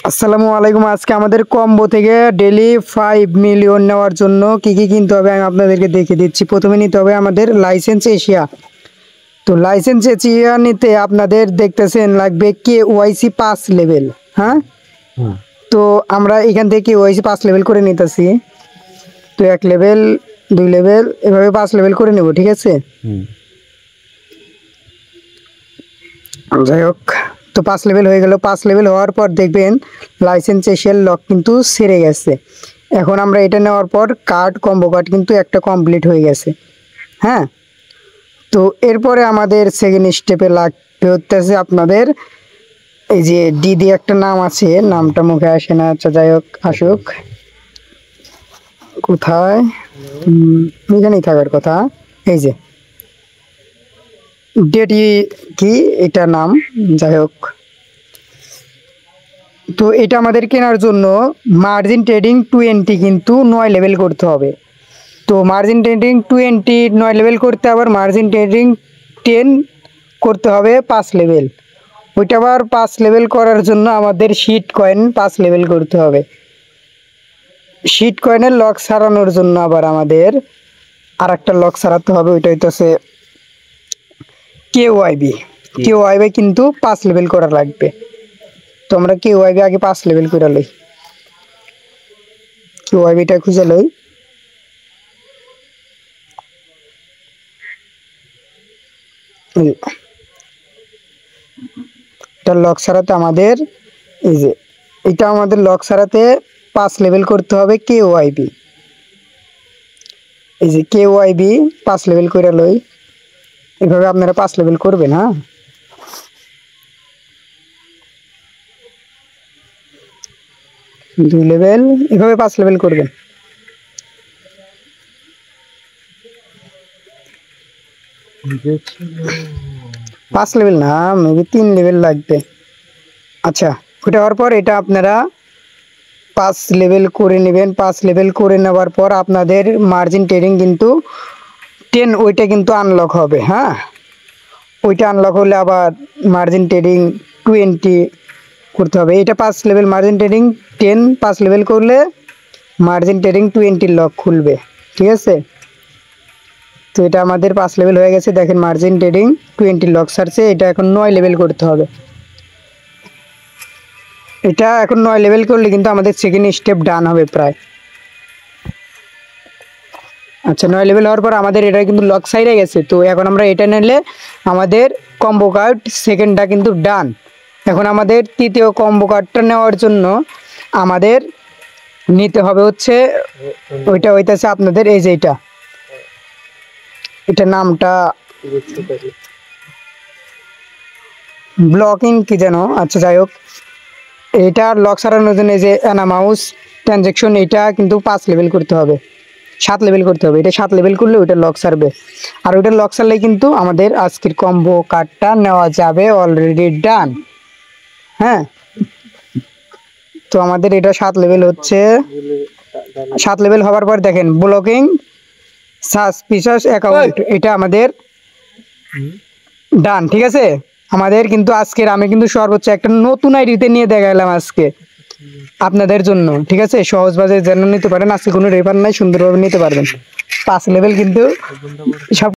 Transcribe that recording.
আসসালামু আলাইকুম। আজকে আমাদের কম্বো থেকে ডেইলি 5 মিলিয়ন নেওয়ার জন্য কি কি কিনতে হবে আমি আপনাদেরকে দেখিয়ে দিচ্ছি। প্রথমে নিতে হবে আমাদের লাইসেন্স এশিয়া। তো লাইসেন্স এশিয়া নিতে আপনাদের দেখতেছেন লাগবে KYC 5 লেভেল। হ্যাঁ, তো আমরা এখান থেকে KYC 5 লেভেল করে নিতেছি। তো 1 লেভেল 2 লেভেল এভাবে 5 লেভেল করে নেব, ঠিক আছে? যাই হোক, তো 5 লেভেল হয়ে গেল। 5 লেভেল হওয়ার পর দেখবেন লাইসেন্স এশিয়ার লক কিন্তু সেরে গেছে। এখন আমরা এটা নেওয়ার পর কম্বো কার্ড কিন্তু একটা কমপ্লিট হয়ে গেছে। হ্যাঁ, তো এরপরে আমাদের সেকেন্ড স্টেপে লাগতে হচ্ছে আপনাদের এই যে ডিডি একটা নাম আছে, নামটা মুখে আসে না। আচ্ছা যাই হোক, আসুক। কোথায়? এখানেই থাকার কথা। এই যে ডেটি কি এটা নাম, যাই হোক। তো এটা আমাদের কেনার জন্য মার্জিন ট্রেডিং 20 কিন্তু 9 লেভেল করতে হবে। তো মার্জিন ট্রেডিং 20 9 লেভেল করতে, আবার মার্জিন ট্রেডিং 10 করতে হবে 5 লেভেল। ওইটা আবার 5 লেভেল করার জন্য আমাদের শিট কয়েন 5 লেভেল করতে হবে। শিট কয়েনের লক সারানোর জন্য আবার আমাদের আর একটা লক সারাতে হবে, ওইটা হইতেছে KYB কিন্তু 5 লেভেল করা লাগবে। তো আমরা KYB আগে 5 লেভেল করে লই। KYBটা খুঁজে লই। এটা লক সারাতে আমাদের এই যে এটা আমাদের লক সারাতে 5 লেভেল করতে হবে KYB। এই যে KYB 5 লেভেল করে লই। এভাবে আপনারা 5 লেভেল করবেন। হ্যাঁ, 2 লেভেল এভাবে 5 লেভেল করবেন। পাঁচ লেভেল না, মেবি 3 লেভেল লাগবে। আচ্ছা, ওটা হওয়ার পর এটা আপনারা 5 লেভেল করে নেবেন। 5 লেভেল করে নেওয়ার পর আপনাদের মার্জিন ট্রেডিং কিন্তু 10 ওইটা কিন্তু আনলক হবে। হ্যাঁ, ওইটা আনলক হলে আবার মার্জিন ট্রেডিং 20 করতে হবে। এটা 5 লেভেল মার্জিন ট্রেডিং 10 5 লেভেল করলে মার্জিন ট্রেডিং 20 লক খুলবে, ঠিক আছে? তো এটা আমাদের 5 লেভেল হয়ে গেছে। দেখেন মার্জিন ট্রেডিং 20 লক সারছে। এটা এখন 9 লেভেল করতে হবে। এটা এখন 9 লেভেল করলে কিন্তু আমাদের সেকেন্ড স্টেপ ডান হবে প্রায়। আচ্ছা, 9 লেভেল হওয়ার পর আমাদের এটা কিন্তু লক সাইডে গেছে। তো এখন আমরা এটা নিলে আমাদের কম্বো কার্ড সেকেন্ডটা কিন্তু ডান। এখন আমাদের তৃতীয় কম্বো কার্ডটা নেওয়ার জন্য আমাদের নিতে হবে হচ্ছে ওইটা হইতেছে আপনাদের এই যে এটা নামটা ব্লকিং কি যেন। আচ্ছা যাই হোক, এটা লক সারানোর জন্য এই যে অ্যানামাউস ট্রানজ্যাকশন এটা কিন্তু 5 লেভেল করতে হবে, 7 লেভেল করতে হবে। এটা 7 লেভেল করলে ওইটা লক সারবে। আর ওইটা লক সারলে কিন্তু আমাদের আজকের কম্বো কার্ডটা নেওয়া যাবে। Already done. হ্যাঁ, তো আমাদের এটা 7 লেভেল হচ্ছে। 7 লেভেল হওয়ার পর দেখেন ব্লকিং সাসপিশাস অ্যাকাউন্ট এটা আমাদের ডান, ঠিক আছে? আমাদের কিন্তু আজকের আমি কিন্তু সর্বোচ্চ একটা নতুন আইডিতে নিয়ে দেখালাম আজকে আপনাদের জন্য, ঠিক আছে? সহজভাবে যেন নিতে পারেন। আজকে কোনো রেফার নাই, সুন্দরভাবে নিতে পারবেন। 5 লেভেল কিন্তু সব